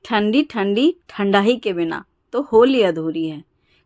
ठंडी ठंडी ठंडाई के बिना तो होली अधूरी है।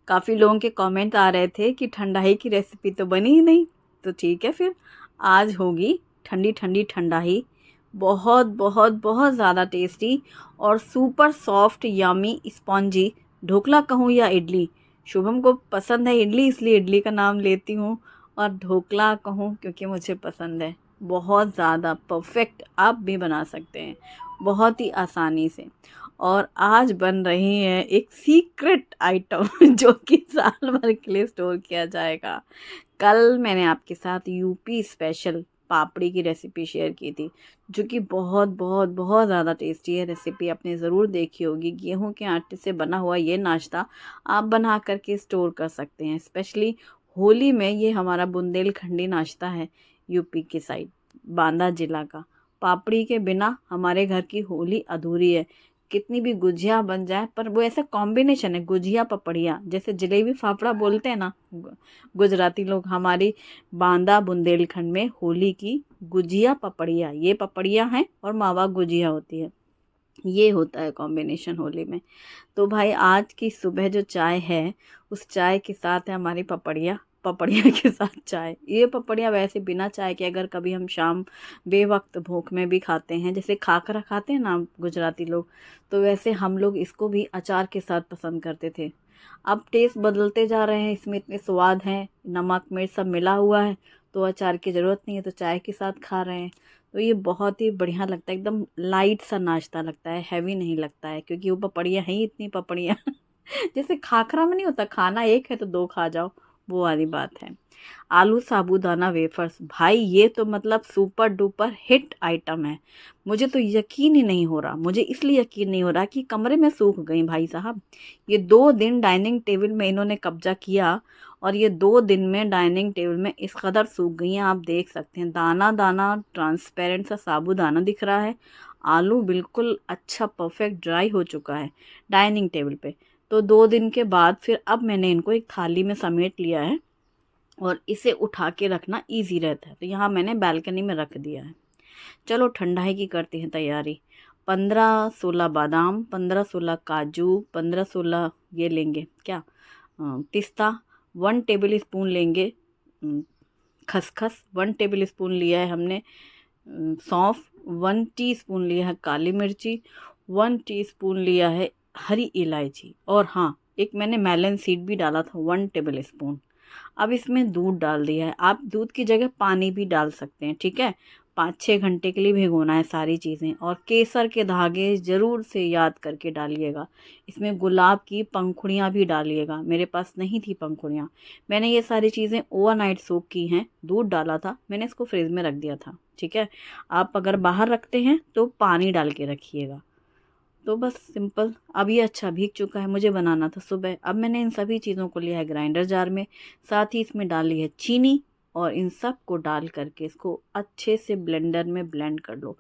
काफ़ी लोगों के कमेंट आ रहे थे कि ठंडाई की रेसिपी तो बनी ही नहीं। तो ठीक है, फिर आज होगी ठंडी ठंडी ठंडाई। बहुत बहुत बहुत ज़्यादा टेस्टी और super soft yummy spongy. Dhokla कहूँ या इडली, शुभम को पसंद है इडली इसलिए इडली का नाम लेती हूँ, और ढोकला कहूँ क्योंकि मुझे पसंद है। बहुत ज़्यादा परफेक्ट आप भी बना सकते हैं बहुत ही आसानी से। और आज बन रही है एक सीक्रेट आइटम जो कि साल भर के लिए स्टोर किया जाएगा। कल मैंने आपके साथ यूपी स्पेशल पापड़ी की रेसिपी शेयर की थी, जो कि बहुत बहुत बहुत ज़्यादा टेस्टी है। रेसिपी आपने ज़रूर देखी होगी। गेहूं के आटे से बना हुआ ये नाश्ता आप बना करके स्टोर कर सकते हैं। स्पेशली होली में ये हमारा बुंदेलखंडी नाश्ता है, यूपी की साइड, बांदा जिला का। पापड़ी के बिना हमारे घर की होली अधूरी है। कितनी भी गुजिया बन जाए, पर वो ऐसा कॉम्बिनेशन है, गुजिया पपड़िया, जैसे जलेबी फाफड़ा बोलते हैं ना गुजराती लोग, हमारी बांदा बुंदेलखंड में होली की गुजिया पपड़िया, ये पपड़िया हैं और मावा गुजिया होती है, ये होता है कॉम्बिनेशन होली में। तो भाई आज की सुबह जो चाय है, उस चाय के साथ है हमारी पपड़िया, पपड़िया के साथ चाय। ये पपड़िया वैसे बिना चाय के अगर कभी हम शाम बेवक्त भूख में भी खाते हैं, जैसे खाकरा खाते हैं ना गुजराती लोग, तो वैसे हम लोग इसको भी अचार के साथ पसंद करते थे। अब टेस्ट बदलते जा रहे हैं, इसमें इतने स्वाद हैं, नमक मिर्च सब मिला हुआ है, तो अचार की ज़रूरत नहीं है, तो चाय के साथ खा रहे हैं। तो ये बहुत ही बढ़िया लगता है, एकदम लाइट सा नाश्ता लगता है, हैवी नहीं लगता है, क्योंकि वो पपड़ियाँ हैं ही इतनी पपड़ियाँ जैसे खाखरा में नहीं होता खाना एक है तो दो खा जाओ, वो वाली बात है। आलू साबूदाना वेफर्स, भाई ये तो मतलब सुपर डुपर हिट आइटम है। मुझे तो यकीन ही नहीं हो रहा, मुझे इसलिए यकीन नहीं हो रहा कि कमरे में सूख गई भाई साहब। ये 2 दिन डाइनिंग टेबल में इन्होंने कब्जा किया, और ये 2 दिन में डाइनिंग टेबल में इस कदर सूख गई हैं, आप देख सकते हैं। दाना दाना ट्रांसपेरेंट सा साबूदाना दिख रहा है। आलू बिल्कुल अच्छा परफेक्ट ड्राई हो चुका है डाइनिंग टेबल पे। तो 2 दिन के बाद फिर अब मैंने इनको एक थाली में समेट लिया है, और इसे उठा के रखना इजी रहता है, तो यहाँ मैंने बालकनी में रख दिया है। चलो ठंडाई की करते हैं तैयारी। 15-16 बादाम, 15-16 काजू, 15-16 ये लेंगे क्या, पिस्ता, 1 टेबल स्पून लेंगे, खसखस 1 टेबल स्पून लिया है हमने, सौंफ 1 टीस्पून लिया है, काली मिर्ची 1 टीस्पून लिया है, हरी इलायची, और हाँ एक मैंने मेलन सीड भी डाला था 1 टेबल स्पून। अब इसमें दूध डाल दिया है, आप दूध की जगह पानी भी डाल सकते हैं, ठीक है। 5-6 घंटे के लिए भिगोना है सारी चीज़ें, और केसर के धागे ज़रूर से याद करके डालिएगा। इसमें गुलाब की पंखुड़ियाँ भी डालिएगा, मेरे पास नहीं थी पंखुड़ियाँ। मैंने ये सारी चीज़ें ओवरनाइट सोक की हैं, दूध डाला था, मैंने इसको फ्रिज में रख दिया था, ठीक है। आप अगर बाहर रखते हैं तो पानी डाल के रखिएगा। तो बस सिंपल, अब ये अच्छा भीग चुका है, मुझे बनाना था सुबह। अब मैंने इन सभी चीज़ों को लिया है ग्राइंडर जार में, साथ ही इसमें डाली है चीनी, और इन सब को डाल करके इसको अच्छे से ब्लेंडर में ब्लेंड कर लो।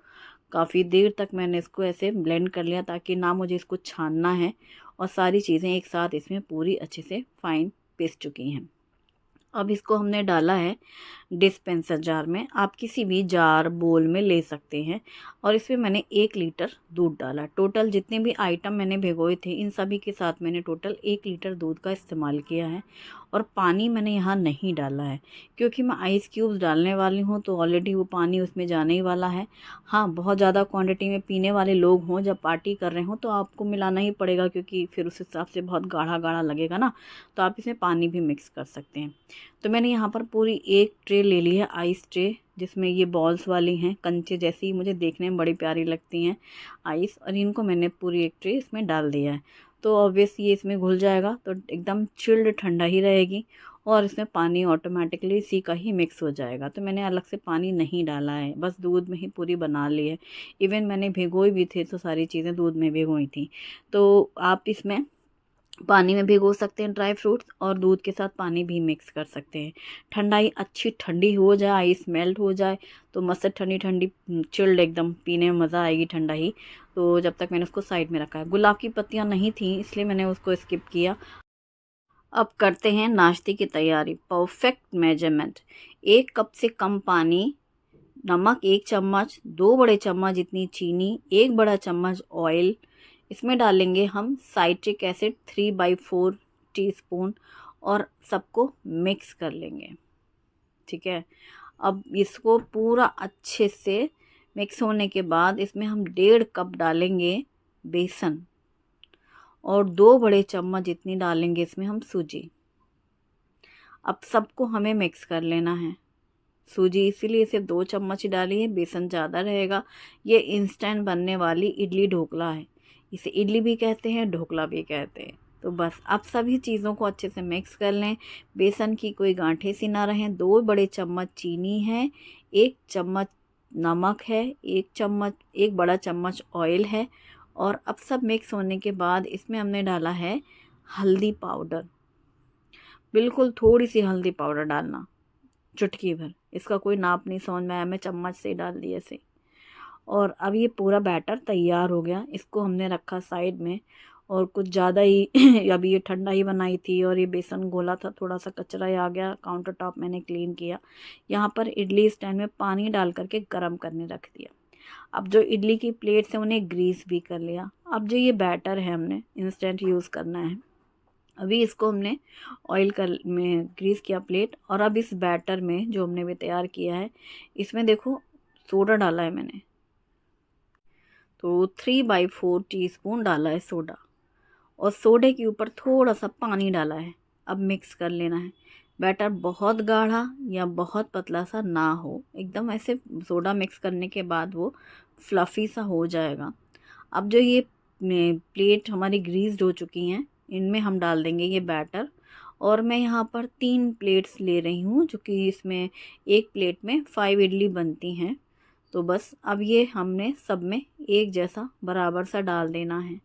काफ़ी देर तक मैंने इसको ऐसे ब्लेंड कर लिया, ताकि ना मुझे इसको छानना है, और सारी चीज़ें एक साथ इसमें पूरी अच्छे से फाइन पिस चुकी हैं। अब इसको हमने डाला है डिस्पेंसर जार में, आप किसी भी जार बोल में ले सकते हैं, और इसमें मैंने 1 लीटर दूध डाला। टोटल जितने भी आइटम मैंने भिगोए थे, इन सभी के साथ मैंने टोटल 1 लीटर दूध का इस्तेमाल किया है। और पानी मैंने यहाँ नहीं डाला है, क्योंकि मैं आइस क्यूब्स डालने वाली हूँ, तो ऑलरेडी वो पानी उसमें जाने ही वाला है। हाँ, बहुत ज़्यादा क्वांटिटी में पीने वाले लोग हों, जब पार्टी कर रहे हों, तो आपको मिलाना ही पड़ेगा, क्योंकि फिर उस हिसाब से बहुत गाढ़ा गाढ़ा लगेगा ना, तो आप इसमें पानी भी मिक्स कर सकते हैं। तो मैंने यहाँ पर पूरी एक ट्रे ले ली है, आइस ट्रे, जिसमें ये बॉल्स वाली हैं, कंचे जैसी, मुझे देखने में बड़ी प्यारी लगती हैं आइस, और इनको मैंने पूरी एक ट्रे इसमें डाल दिया है। तो ऑब्वियस ये इसमें घुल जाएगा, तो एकदम चिल्ड ठंडा ही रहेगी, और इसमें पानी ऑटोमेटिकली इसी का ही मिक्स हो जाएगा। तो मैंने अलग से पानी नहीं डाला है, बस दूध में ही पूरी बना ली है। इवन मैंने भिगोई भी थे, तो सारी चीज़ें दूध में भिगोई थी। तो आप इसमें पानी में भिगो सकते हैं ड्राई फ्रूट्स, और दूध के साथ पानी भी मिक्स कर सकते हैं। ठंडाई अच्छी ठंडी हो जाए, आइस मेल्ट हो जाए, तो मस्त ठंडी ठंडी चिल्ड एकदम पीने में मज़ा आएगी ठंडा ही। तो जब तक मैंने उसको साइड में रखा है, गुलाब की पत्तियाँ नहीं थी इसलिए मैंने उसको स्किप किया। अब करते हैं नाश्ते की तैयारी। परफेक्ट मेजरमेंट, 1 कप से कम पानी, नमक 1 चम्मच, 2 बड़े चम्मच जितनी चीनी, 1 बड़ा चम्मच ऑयल, इसमें डालेंगे हम साइट्रिक एसिड 3/4 टीस्पून और सबको मिक्स कर लेंगे। ठीक है, अब इसको पूरा अच्छे से मिक्स होने के बाद इसमें हम 1.5 कप डालेंगे बेसन और 2 बड़े चम्मच जितनी डालेंगे इसमें हम सूजी। अब सबको हमें मिक्स कर लेना है। सूजी इसीलिए सिर्फ 2 चम्मच ही डाली है, बेसन ज़्यादा रहेगा। ये इंस्टेंट बनने वाली इडली ढोकला है, इसे इडली भी कहते हैं, ढोकला भी कहते हैं। तो बस आप सभी चीज़ों को अच्छे से मिक्स कर लें, बेसन की कोई गांठें सी ना रहें। 2 बड़े चम्मच चीनी है, 1 चम्मच नमक है, 1 बड़ा चम्मच ऑयल है। और अब सब मिक्स होने के बाद इसमें हमने डाला है हल्दी पाउडर, बिल्कुल थोड़ी सी हल्दी पाउडर डालना, चुटकी भर। इसका कोई नाप नहीं समझ में आया, मैं चम्मच से डाल दिया ऐसे। और अब ये पूरा बैटर तैयार हो गया, इसको हमने रखा साइड में। और कुछ ज़्यादा ही अभी ये ठंडा ही बनाई थी और ये बेसन घोला था, थोड़ा सा कचरा ही आ गया, काउंटर टॉप मैंने क्लीन किया। यहाँ पर इडली स्टैंड में पानी डाल करके गर्म करने रख दिया। अब जो इडली की प्लेट से उन्हें ग्रीस भी कर लिया। अब जो ये बैटर है हमने इंस्टेंट यूज़ करना है, अभी इसको हमने ऑयल कर में ग्रीस किया प्लेट। और अब इस बैटर में जो हमने भी तैयार किया है, इसमें देखो सोडा डाला है मैंने, तो 3/4 टीस्पून डाला है सोडा और सोडे के ऊपर थोड़ा सा पानी डाला है। अब मिक्स कर लेना है। बैटर बहुत गाढ़ा या बहुत पतला सा ना हो, एकदम ऐसे सोडा मिक्स करने के बाद वो फ्लफ़ी सा हो जाएगा। अब जो ये प्लेट हमारी ग्रीस्ड हो चुकी हैं, इनमें हम डाल देंगे ये बैटर। और मैं यहाँ पर 3 प्लेट्स ले रही हूँ, जो कि इसमें एक प्लेट में 5 इडली बनती हैं। तो बस अब ये हमने सब में एक जैसा बराबर सा डाल देना है,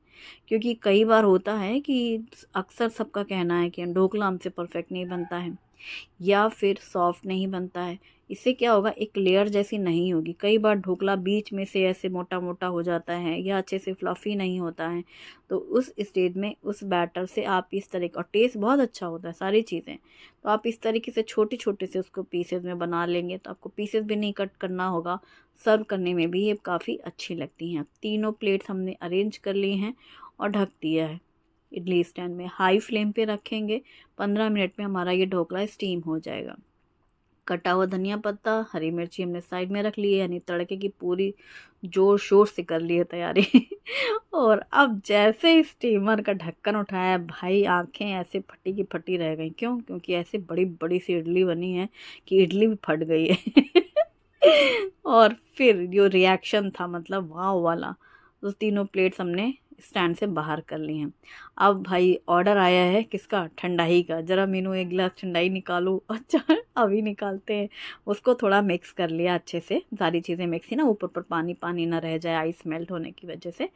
क्योंकि कई बार होता है कि अक्सर सबका कहना है कि ढोकला हमसे परफेक्ट नहीं बनता है या फिर सॉफ्ट नहीं बनता है। इससे क्या होगा, एक लेयर जैसी नहीं होगी। कई बार ढोकला बीच में से ऐसे मोटा मोटा हो जाता है या अच्छे से फ्लफ़ी नहीं होता है। तो उस स्टेज में उस बैटर से आप इस तरह का, और टेस्ट बहुत अच्छा होता है सारी चीज़ें, तो आप इस तरीके से छोटे छोटे से उसको पीसेस में बना लेंगे, तो आपको पीसेस भी नहीं कट करना होगा, सर्व करने में भी ये काफ़ी अच्छी लगती हैं। तीनों प्लेट्स हमने अरेंज कर ली हैं और ढक दिया है। इडली स्टैंड में हाई फ्लेम पे रखेंगे, 15 मिनट में हमारा ये ढोकला स्टीम हो जाएगा। कटा हुआ धनिया पत्ता, हरी मिर्ची हमने साइड में रख ली है, यानी तड़के की पूरी जोर शोर से कर ली है तैयारी। और अब जैसे स्टीमर का ढक्कन उठाया भाई, आंखें ऐसे फटी की फटी रह गई। क्यों? क्योंकि ऐसे बड़ी बड़ी सी इडली बनी है कि इडली भी फट गई है। और फिर जो रिएक्शन था, मतलब वाव वाला, तो तीनों प्लेट्स हमने स्टैंड से बाहर कर ली हैं। अब भाई ऑर्डर आया है किसका? ठंडाई का। ज़रा मीनू एक गिलास ठंडाई निकालो। अच्छा, अभी निकालते हैं। उसको थोड़ा मिक्स कर लिया अच्छे से, सारी चीज़ें मिक्स ही ना, ऊपर पर पानी पानी ना रह जाए आइस मेल्ट होने की वजह से।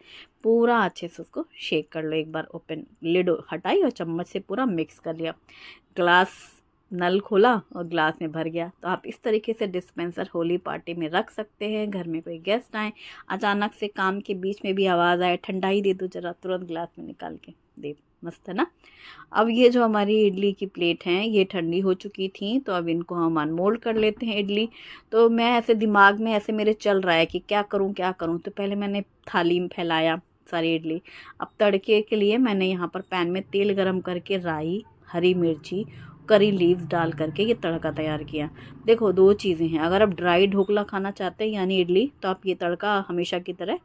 पूरा अच्छे से उसको शेक कर लो एक बार। ओपन लिड हटाई और चम्मच से पूरा मिक्स कर लिया। ग्लास नल खोला और ग्लास में भर गया। तो आप इस तरीके से डिस्पेंसर होली पार्टी में रख सकते हैं। घर में कोई गेस्ट आए, अचानक से काम के बीच में भी आवाज़ आए, ठंडाई दे दो ज़रा, तुरंत ग्लास में निकाल के दे, मस्त है ना। अब ये जो हमारी इडली की प्लेट हैं, ये ठंडी हो चुकी थी, तो अब इनको हम अनमोल्ड कर लेते हैं इडली। तो मैं ऐसे दिमाग में ऐसे मेरे चल रहा है कि क्या करूँ क्या करूँ। तो पहले मैंने थाली में फैलाया सारी इडली। अब तड़के के लिए मैंने यहाँ पर पैन में तेल गरम करके राई, हरी मिर्ची, करी लीव्स डाल करके ये तड़का तैयार किया। देखो 2 चीज़ें हैं, अगर आप ड्राई ढोकला खाना चाहते हैं यानी इडली, तो आप ये तड़का हमेशा की तरह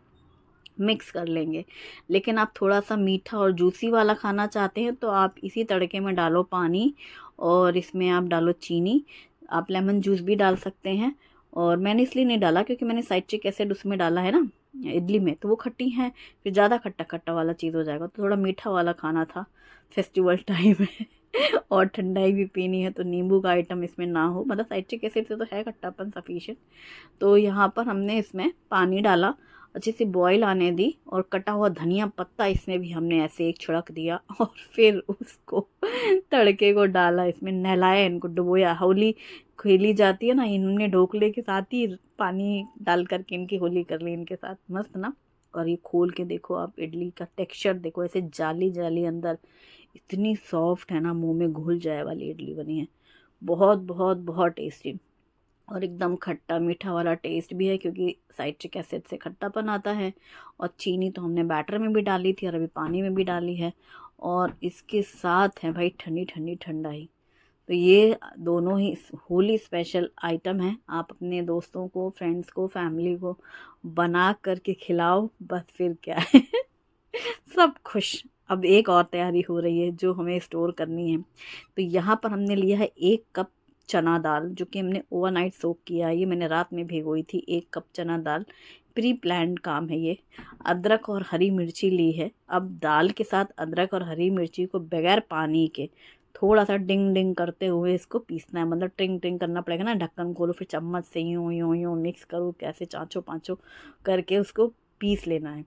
मिक्स कर लेंगे। लेकिन आप थोड़ा सा मीठा और जूसी वाला खाना चाहते हैं, तो आप इसी तड़के में डालो पानी और इसमें आप डालो चीनी। आप लेमन जूस भी डाल सकते हैं, और मैंने इसलिए नहीं डाला क्योंकि मैंने साइट्रिक एसिड उसमें डाला है ना इडली में, तो वो खट्टी हैं, फिर ज़्यादा खट्टा खट्टा वाला चीज़ हो जाएगा। तो थोड़ा मीठा वाला खाना था, फेस्टिवल टाइम है। और ठंडाई भी पीनी है, तो नींबू का आइटम इसमें ना हो, मतलब साइट्रिक एसिड से तो है खट्टापन सफिशिएंट। तो यहाँ पर हमने इसमें पानी डाला, अच्छे से बॉईल आने दी, और कटा हुआ धनिया पत्ता इसमें भी हमने ऐसे एक छिड़क दिया, और फिर उसको तड़के को डाला, इसमें नहलाया, इनको डुबोया। होली खेली जाती है ना, इन्होंने ढोकले के साथ ही पानी डाल करके इनकी होली कर ली इनके साथ, मस्त ना। और ये खोल के देखो आप, इडली का टेक्सचर देखो, ऐसे जाली जाली अंदर, इतनी सॉफ्ट है ना, मुंह में घुल जाए वाली इडली बनी है। बहुत बहुत बहुत टेस्टी। और एकदम खट्टा मीठा वाला टेस्ट भी है, क्योंकि साइट्रिक एसिड से खट्टापन आता है। और चीनी तो हमने बैटर में भी डाली थी और अभी पानी में भी डाली है। और इसके साथ है भाई ठंडी ठंडी ठंडाई। तो ये दोनों ही होली स्पेशल आइटम है। आप अपने दोस्तों को, फ्रेंड्स को, फैमिली को बना करके खिलाओ, बस फिर क्या है सब खुश। अब एक और तैयारी हो रही है जो हमें स्टोर करनी है। तो यहाँ पर हमने लिया है 1 कप चना दाल, जो कि हमने ओवरनाइट सोक किया है। ये मैंने रात में भिगोई थी। 1 कप चना दाल, प्री प्लान्ड काम है ये। अदरक और हरी मिर्ची ली है। अब दाल के साथ अदरक और हरी मिर्ची को बगैर पानी के थोड़ा सा डिंग डिंग करते हुए इसको पीसना है। मतलब टिंग टिंग करना पड़ेगा ना, ढक्कन खोलो फिर चम्मच से यूं यूं यूं मिक्स करो, कैसे चाँचो पाँचो करके उसको पीस लेना है।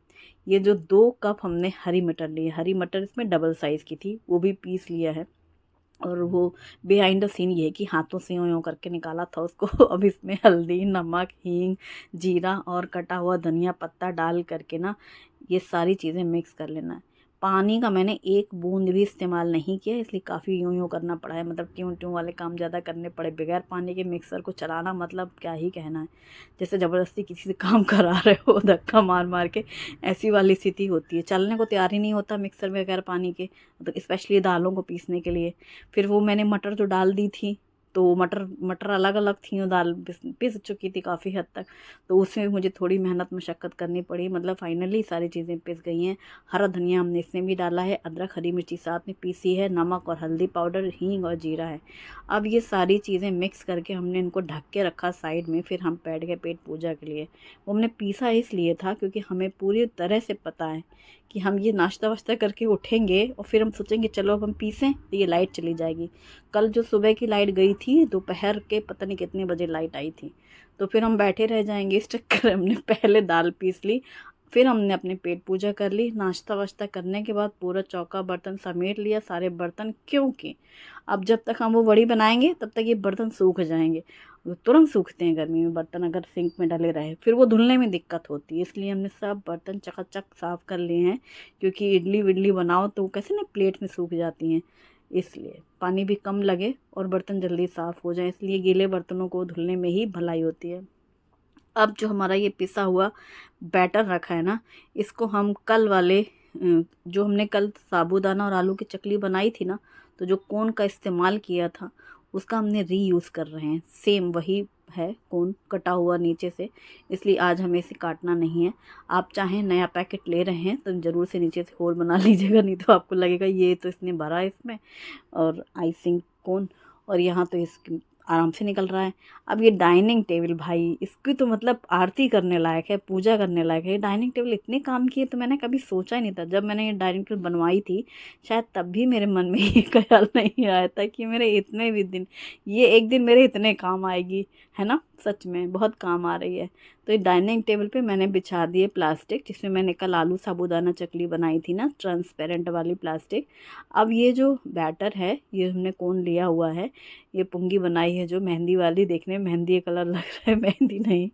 ये जो 2 कप हमने हरी मटर ली है, हरी मटर इसमें डबल साइज़ की थी, वो भी पीस लिया है। और वो बिहाइंड द सीन ये है कि हाथों से यूँ यूँ करके निकाला था उसको अब इसमें हल्दी, नमक, हींग, जीरा और कटा हुआ धनिया पत्ता डाल करके ना ये सारी चीज़ें मिक्स कर लेना है। पानी का मैंने 1 बूंद भी इस्तेमाल नहीं किया, इसलिए काफ़ी यूँ यूँ करना पड़ा है। मतलब ट्यूं ट्यूं वाले काम ज़्यादा करने पड़े। बगैर पानी के मिक्सर को चलाना मतलब क्या ही कहना है, जैसे ज़बरदस्ती किसी से काम करा रहे हो धक्का मार मार के, ऐसी वाली स्थिति होती है। चलने को तैयार ही नहीं होता मिक्सर बगैर पानी के, मतलब स्पेशली दालों को पीसने के लिए। फिर वो मैंने मटर जो डाल दी थी, तो मटर मटर अलग अलग थी और दाल पिस चुकी थी काफ़ी हद तक, तो उसमें मुझे थोड़ी मेहनत मशक्क़त करनी पड़ी। मतलब फाइनली सारी चीज़ें पिस गई हैं। हरा धनिया हमने इसमें भी डाला है, अदरक हरी मिर्ची साथ में पीसी है, नमक और हल्दी पाउडर, हींग और जीरा है। अब ये सारी चीज़ें मिक्स करके हमने इनको ढक के रखा साइड में। फिर हम बैठ गए पेट पूजा के लिए। वो हमने पीसा इसलिए था क्योंकि हमें पूरी तरह से पता है कि हम ये नाश्ता वाश्ता करके उठेंगे और फिर हम सोचेंगे चलो अब हम पीसें, तो ये लाइट चली जाएगी। कल जो सुबह की लाइट गई थी, दोपहर के पता नहीं कितने बजे लाइट आई थी, तो फिर हम बैठे रह जाएंगे। इस चक्कर में हमने पहले दाल पीस ली, फिर हमने अपने पेट पूजा कर ली। नाश्ता वाश्ता करने के बाद पूरा चौका बर्तन समेट लिया, सारे बर्तन, क्योंकि अब जब तक हम वो वड़ी बनाएंगे तब तक ये बर्तन सूख जाएंगे। वो तुरंत सूखते हैं गर्मी में बर्तन, अगर सिंक में डले रहे फिर वो धुलने में दिक्कत होती है। इसलिए हमने सब बर्तन चकाचक साफ़ कर लिए हैं, क्योंकि इडली विडली बनाओ तो कैसे ना प्लेट में सूख जाती हैं, इसलिए पानी भी कम लगे और बर्तन जल्दी साफ़ हो जाए, इसलिए गीले बर्तनों को धुलने में ही भलाई होती है। अब जो हमारा ये पिसा हुआ बैटर रखा है ना, इसको हम कल वाले जो हमने कल साबूदाना और आलू की चकली बनाई थी ना, तो जो कोन का इस्तेमाल किया था उसका हमने रीयूज़ कर रहे हैं। सेम वही है कोन कटा हुआ नीचे से, इसलिए आज हमें इसे काटना नहीं है। आप चाहें नया पैकेट ले रहे हैं तो ज़रूर से नीचे से होल बना लीजिएगा, नहीं तो आपको लगेगा ये तो इसने भरा है इसमें, और आइसिंग कोन, और यहाँ तो इसकी आराम से निकल रहा है। अब ये डाइनिंग टेबल भाई, इसकी तो मतलब आरती करने लायक है, पूजा करने लायक है। ये डाइनिंग टेबल इतने काम की है तो मैंने कभी सोचा ही नहीं था। जब मैंने ये डाइनिंग टेबल बनवाई थी, शायद तब भी मेरे मन में ये ख्याल नहीं आया था कि मेरे इतने भी दिन, ये एक दिन मेरे इतने काम आएगी, है ना। सच में बहुत काम आ रही है। तो ये डाइनिंग टेबल पे मैंने बिछा दिए प्लास्टिक, जिसमें मैंने कल आलू साबूदाना चकली बनाई थी ना, ट्रांसपेरेंट वाली प्लास्टिक। अब ये जो बैटर है, ये हमने कोन लिया हुआ है, ये पुंगी बनाई है जो मेहंदी वाली, देखने में मेहंदी कलर लग रहा है, मेहंदी नहीं।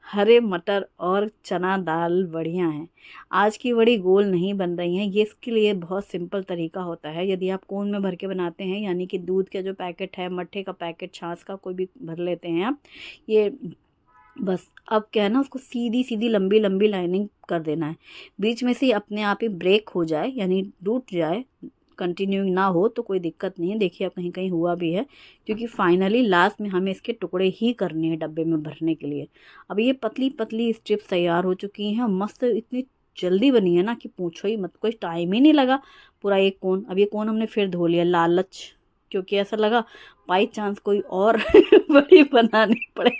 हरे मटर और चना दाल बढ़िया है। आज की वड़ी गोल नहीं बन रही हैं, ये इसके लिए बहुत सिंपल तरीका होता है। यदि आप कोन में भर के बनाते हैं, यानी कि दूध का जो पैकेट है, मट्ठे का पैकेट, छाछ का कोई भी भर लेते हैं आप, ये बस अब क्या है ना, उसको सीधी सीधी लंबी लंबी लाइनिंग कर देना है। बीच में से अपने आप ही ब्रेक हो जाए, यानी टूट जाए, कंटिन्यूइंग ना हो तो कोई दिक्कत नहीं है। देखिए अब कहीं कहीं हुआ भी है, क्योंकि फाइनली लास्ट में हमें इसके टुकड़े ही करने हैं डब्बे में भरने के लिए। अब ये पतली पतली स्ट्रिप्स तैयार हो चुकी हैं, मस्त, इतनी जल्दी बनी है ना कि पूछो ही मत, कोई टाइम ही नहीं लगा पूरा एक कोन। अब ये कोन हमने फिर धो लिया, लालच, क्योंकि ऐसा लगा बाई चांस कोई और बड़ी बनानी पड़े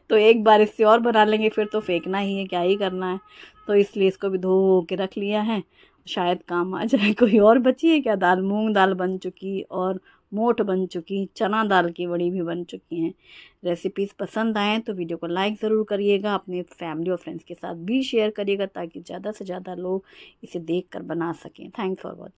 तो एक बार इससे और बना लेंगे, फिर तो फेंकना ही है, क्या ही करना है। तो इसलिए इसको भी धो के रख लिया है, शायद काम आ जाए। कोई और बची है क्या दाल? मूंग दाल बन चुकी और मोठ बन चुकी, चना दाल की बड़ी भी बन चुकी हैं। रेसिपीज़ पसंद आएँ तो वीडियो को लाइक ज़रूर करिएगा, अपने फैमिली और फ्रेंड्स के साथ भी शेयर करिएगा, ताकि ज़्यादा से ज़्यादा लोग इसे देख कर बना सकें। Thanks for watching.